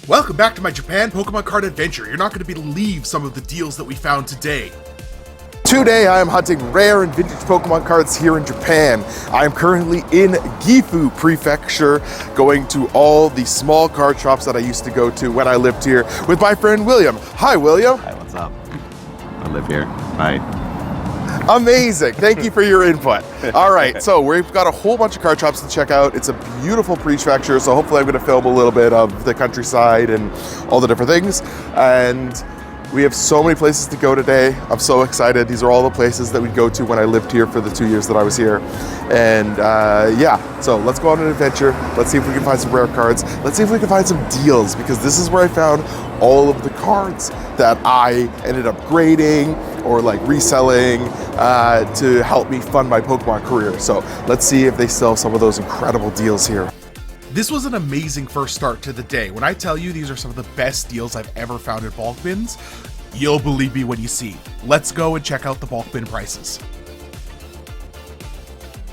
Welcome back to my Japan Pokemon card adventure. You're not going to believe some of the deals that we found today. Today I am hunting rare and vintage Pokemon cards here in Japan. I am currently in Gifu Prefecture, going to all the small card shops that I used to go to when I lived here with my friend William. Hi, William. Hi, what's up? I live here. Hi. Amazing. Thank you for your input. All right, so we've got a whole bunch of card shops to check out. It's a beautiful prefecture, so hopefully I'm going to film a little bit of the countryside and all the different things. And we have so many places to go today. I'm so excited. These are all the places that we'd go to when I lived here for the 2 years that I was here. And yeah, so let's go on an adventure. Let's see if we can find some rare cards. Let's see if we can find some deals, because this is where I found all of the cards that I ended up grading or like reselling to help me fund my Pokemon career. So let's see if they still have some of those incredible deals here. This was an amazing first start to the day. When I tell you these are some of the best deals I've ever found at bulk bins, you'll believe me when you see. Let's go and check out the bulk bin prices.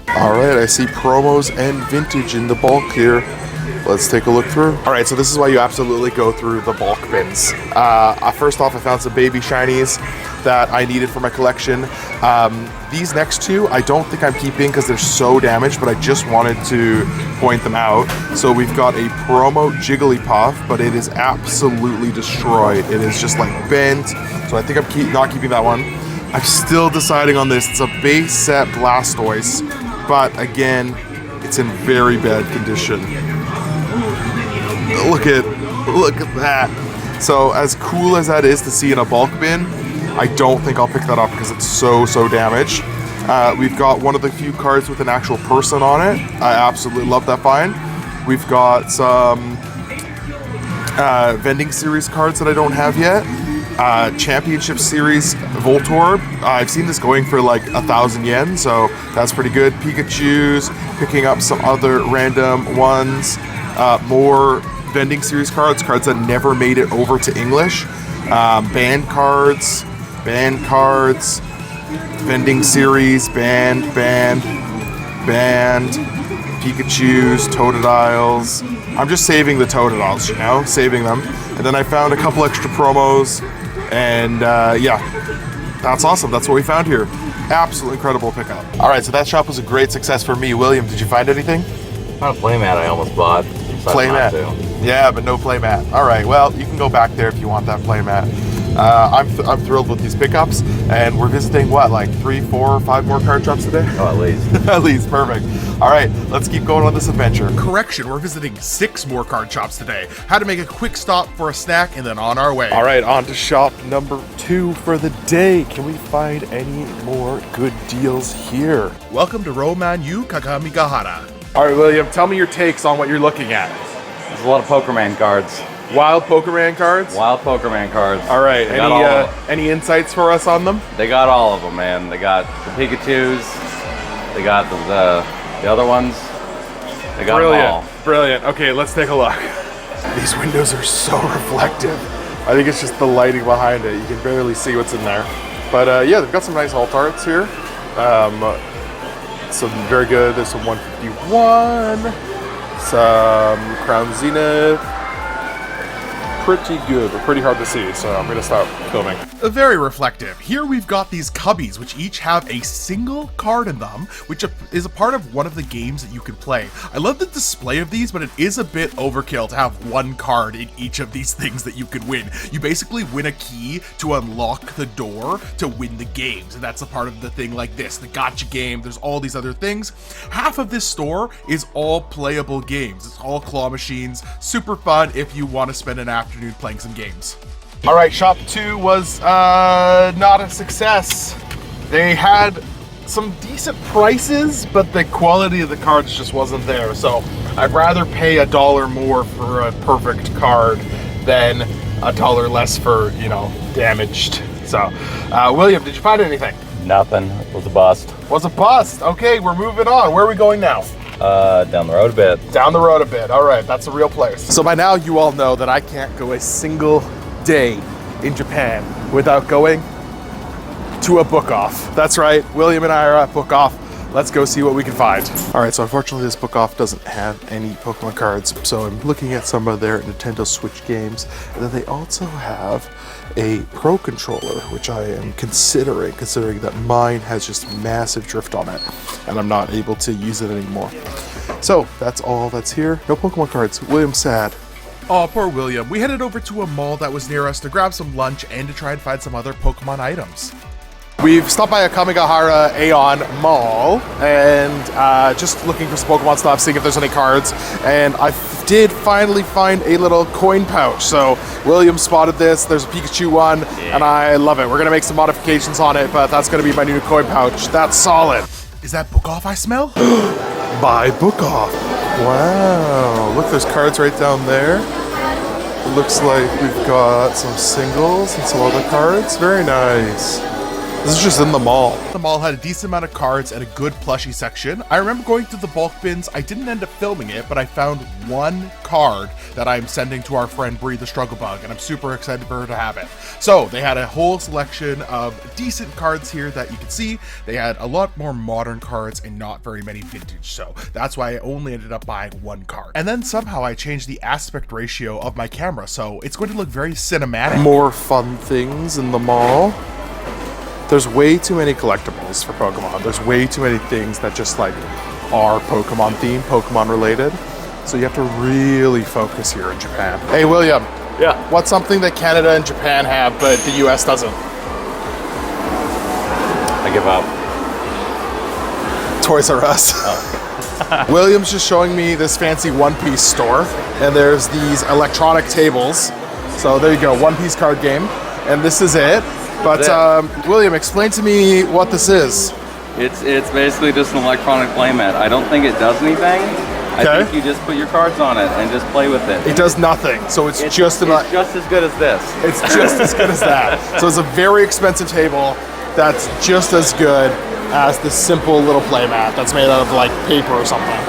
All right, I see promos and vintage in the bulk here. Let's take a look through. All right, so this is why you absolutely go through the bulk bins. First off, I found some baby shinies that I needed for my collection. These next two, I don't think I'm keeping because they're so damaged, but I just wanted to point them out. So we've got a promo Jigglypuff, but it is absolutely destroyed. It is just like bent. So I think I'm not keeping that one. I'm still deciding on this. It's a base set Blastoise, but again, it's in very bad condition. Look at that. So as cool as that is to see in a bulk bin, I don't think I'll pick that up because it's so damaged. We've got one of the few cards with an actual person on it. I absolutely love that find. We've got some vending series cards that I don't have yet. Championship series Voltorb. I've seen this going for like 1,000 yen, so that's pretty good. Pikachu's, picking up some other random ones. More vending series cards that never made it over to English. Banned cards, vending series, banned, Pikachu's, Totodiles. I'm just saving the Totodiles, you know, saving them. And then I found a couple extra promos, and yeah, that's awesome. That's what we found here. Absolutely incredible pickup. All right, so that shop was a great success for me. William, did you find anything? Not a playmat I almost bought. Playmat. Yeah, but no playmat. All right, well, you can go back there if you want that playmat. I'm thrilled with these pickups, and we're visiting what, like 3, 4, 5 more card shops today? Oh, at least. At least, perfect. All right, let's keep going on this adventure. Correction, we're visiting 6 more card shops today. Had to make a quick stop for a snack and then on our way. All right, on to shop number 2 for the day. Can we find any more good deals here? Welcome to Roman Yu Kakamigahara. All right, William, tell me your takes on what you're looking at. There's a lot of Pokemon cards. Wild Pokemon cards? Wild Pokemon cards. All right, any insights for us on them? They got all of them, man. They got the Pikachus. They got the other ones. They got them all. Brilliant. Okay, let's take a look. These windows are so reflective. I think it's just the lighting behind it. You can barely see what's in there. But yeah, they've got some nice alt arts here. Some very good. There's some 151. Some Crown Zenith. Pretty good, but pretty hard to see, so I'm gonna stop filming. Very reflective. Here we've got these cubbies, which each have a single card in them, which is a part of one of the games that you can play. I love the display of these, but it is a bit overkill to have one card in each of these things that you can win. You basically win a key to unlock the door to win the games, and that's a part of the thing like this, the gacha game. There's all these other things. Half of this store is all playable games. It's all claw machines. Super fun if you want to spend an afternoon playing some games. All right, shop 2 was not a success. They had some decent prices, but the quality of the cards just wasn't there. So I'd rather pay $1 more for a perfect card than $1 less for, you know, damaged. So, William, did you find anything? Nothing. It was a bust. Was a bust. Okay, we're moving on. Where are we going now? Down the road a bit. Down the road a bit. All right, that's a real place. So by now you all know that I can't go a single day in Japan without going to a book off. That's right, William and I are at book off. let's go see what we can find. All right, so unfortunately this book off doesn't have any Pokemon cards, so I'm looking at some of their Nintendo Switch games, and then they also have a Pro Controller, which I am considering that mine has just massive drift on it, and I'm not able to use it anymore. So that's all that's here. No Pokemon cards. William's sad. Oh, poor William. We headed over to a mall that was near us to grab some lunch and to try and find some other Pokemon items. We've stopped by a Kamigahara AEON mall and just looking for some Pokemon stuff, seeing if there's any cards. And I did finally find a little coin pouch. So William spotted this. There's a Pikachu one, and I love it. We're gonna make some modifications on it, but that's gonna be my new coin pouch. That's solid. Is that book off I smell? Buy book off. Wow, look, there's cards right down there. It looks like we've got some singles and some other cards. Very nice. This is just in the mall. The mall had a decent amount of cards and a good plushie section. I remember going through the bulk bins. I didn't end up filming it, but I found one card that I'm sending to our friend Bre the Struggle Bug, and I'm super excited for her to have it. So they had a whole selection of decent cards here that you can see. They had a lot more modern cards and not very many vintage, so that's why I only ended up buying one card. And then somehow I changed the aspect ratio of my camera, so it's going to look very cinematic. More fun things in the mall. There's way too many collectibles for Pokemon. There's way too many things that just like are Pokemon themed, Pokemon related. So you have to really focus here in Japan. Hey William. Yeah. What's something that Canada and Japan have but the US doesn't? I give up. Toys R Us. Oh. William's just showing me this fancy One Piece store, and there's these electronic tables. So there you go, One Piece card game, and this is it. But William, explain to me what this is. It's basically just an electronic playmat. I don't think it does anything. Okay. I think you just put your cards on it and just play with it. It does nothing, so it's just as good as this. It's just as good as that. So it's a very expensive table that's just as good as this simple little playmat that's made out of like paper or something.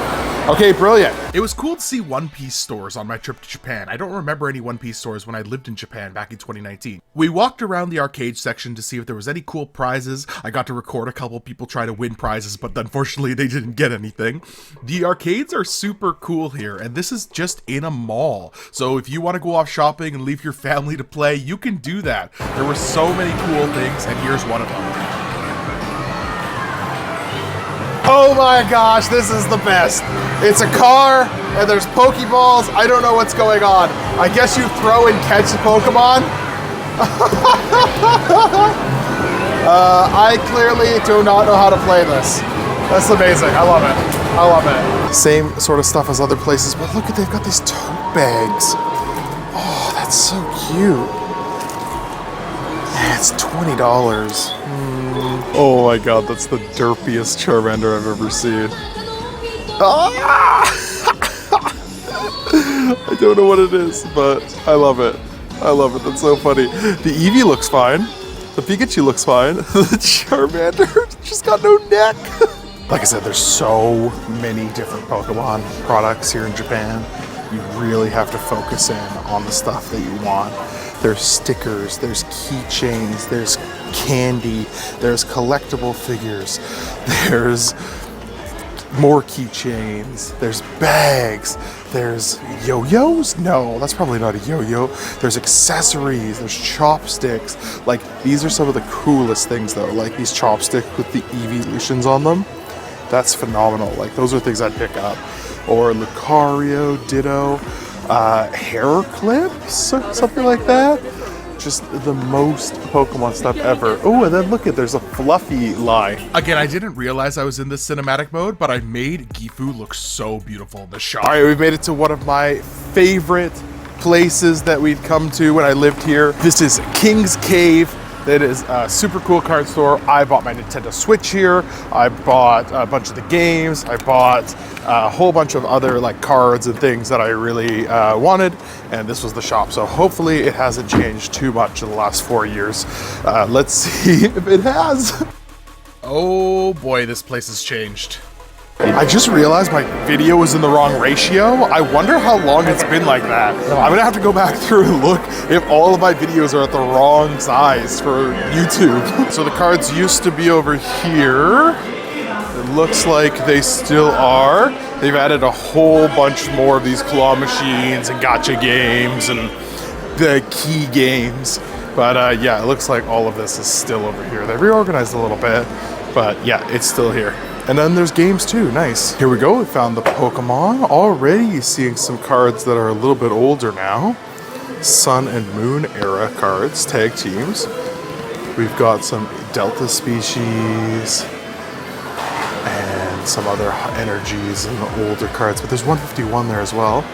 Okay, brilliant. It was cool to see One Piece stores on my trip to Japan. I don't remember any One Piece stores when I lived in Japan back in 2019. We walked around the arcade section to see if there was any cool prizes. I got to record a couple people try to win prizes, but unfortunately they didn't get anything. The arcades are super cool here, and this is just in a mall. So if you want to go off shopping and leave your family to play, you can do that. There were so many cool things, and here's one of them. Oh my gosh, this is the best. It's a car, and there's Pokeballs. I don't know what's going on. I guess you throw and catch the Pokemon? I clearly do not know how to play this. That's amazing, I love it. I love it. Same sort of stuff as other places, but look at, they've got these tote bags. Oh, that's so cute. Man, it's $20. Oh my god, that's the derpiest Charmander I've ever seen. Ah! I don't know what it is, but I love it. I love it, that's so funny. The Eevee looks fine. The Pikachu looks fine. The Charmander just got no neck. Like I said, there's so many different Pokemon products here in Japan. You really have to focus in on the stuff that you want. There's stickers, there's keychains, there's candy, there's collectible figures, there's more keychains, there's bags, there's yo-yos? No, that's probably not a yo-yo. There's accessories, there's chopsticks. Like, these are some of the coolest things though, like these chopsticks with the evolutions on them. That's phenomenal. Like, those are things I'd pick up. Or Lucario, Ditto, hair clips, something like that. Just the most Pokemon stuff ever. Oh, and then look there's a fluffy line. Again, I didn't realize I was in this cinematic mode, but I made Gifu look so beautiful in the shop. All right, we've made it to one of my favorite places that we'd come to when I lived here. This is King's Cave. It is a super cool card store. I bought my Nintendo Switch here. I bought a bunch of the games. I bought a whole bunch of other like cards and things that I really wanted. And this was the shop. So hopefully it hasn't changed too much in the last 4 years. Let's see if it has. Oh boy, this place has changed. I just realized my video was in the wrong ratio. I wonder how long it's been like that. I'm gonna have to go back through and look if all of my videos are at the wrong size for YouTube. So the cards used to be over here. It looks like they still are. They've added a whole bunch more of these claw machines and gacha games and the key games. But yeah, it looks like all of this is still over here. They reorganized a little bit, but yeah, it's still here. And then there's games too, nice. Here we go, we found the Pokemon. Already seeing some cards that are a little bit older now. Sun and Moon era cards, tag teams. We've got some Delta species and some other energies and the older cards, but there's 151 there as well.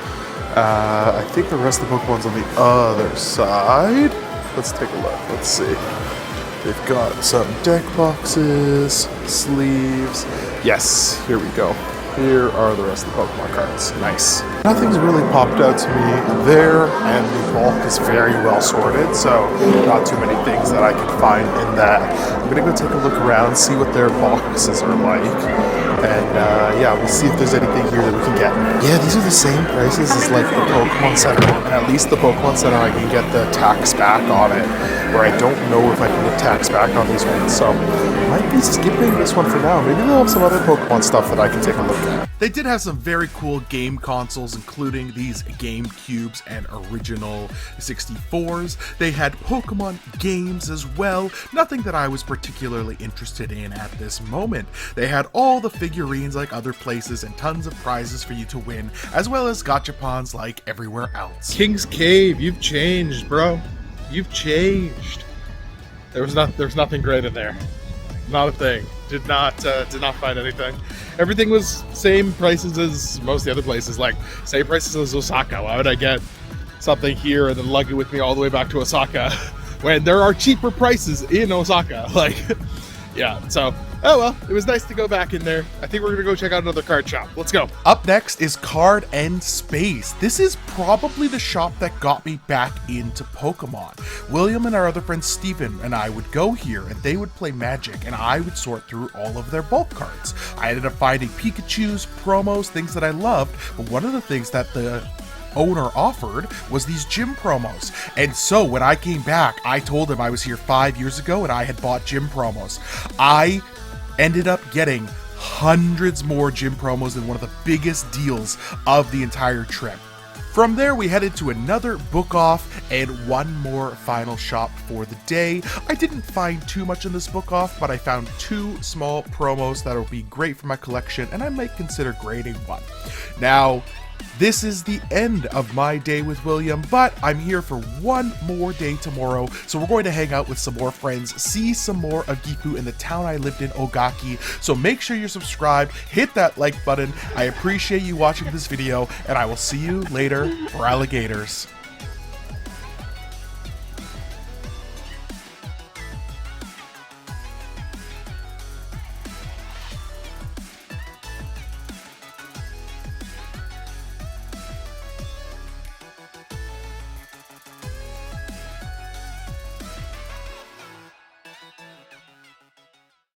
I think the rest of the Pokemon's on the other side. Let's take a look, let's see. They've got some deck boxes, sleeves. Yes, here we go. Here are the rest of the Pokemon cards. Nice. Nothing's really popped out to me there, and the bulk is very well sorted, so not too many things that I can find in that. I'm gonna go take a look around, see what their boxes are like, and yeah, we'll see if there's anything here that we can get. Yeah, these are the same prices as like the Pokemon Center. At least the Pokemon Center, I can get the tax back on it, where I don't know if I can get tax back on these ones, so I might be skipping this one for now. Maybe they'll have some other Pokemon stuff that I can take a look at. They did have some very cool game consoles, including these GameCubes and original 64s. They had Pokemon games as well, nothing that I was particularly interested in at this moment. They had all the figurines like other places and tons of prizes for you to win, as well as gachapons like everywhere else. King's Cave, you've changed, bro. You've changed. There's nothing great in there. Not a thing. Did not find anything. Everything was same prices as most of the other places, like same prices as Osaka. Why would I get something here and then lug it with me all the way back to Osaka when there are cheaper prices in Osaka? Like, yeah, so, oh well, it was nice to go back in there. I think we're gonna go check out another card shop. Let's go. Up next is Card and Space. This is probably the shop that got me back into Pokemon. William and our other friend Steven and I would go here and they would play Magic and I would sort through all of their bulk cards. I ended up finding Pikachus, promos, things that I loved, but one of the things that the owner offered was these gym promos. And so when I came back, I told him I was here 5 years ago and I had bought gym promos. I ended up getting hundreds more gym promos than one of the biggest deals of the entire trip. From there, we headed to another book off and one more final shop for the day. I didn't find too much in this book off, but I found 2 small promos that will be great for my collection, and I might consider grading one. Now, this is the end of my day with William, but I'm here for one more day tomorrow, so we're going to hang out with some more friends, see some more of Gifu in the town I lived in, Ogaki. So make sure you're subscribed, hit that like button. I appreciate you watching this video, and I will see you later for alligators.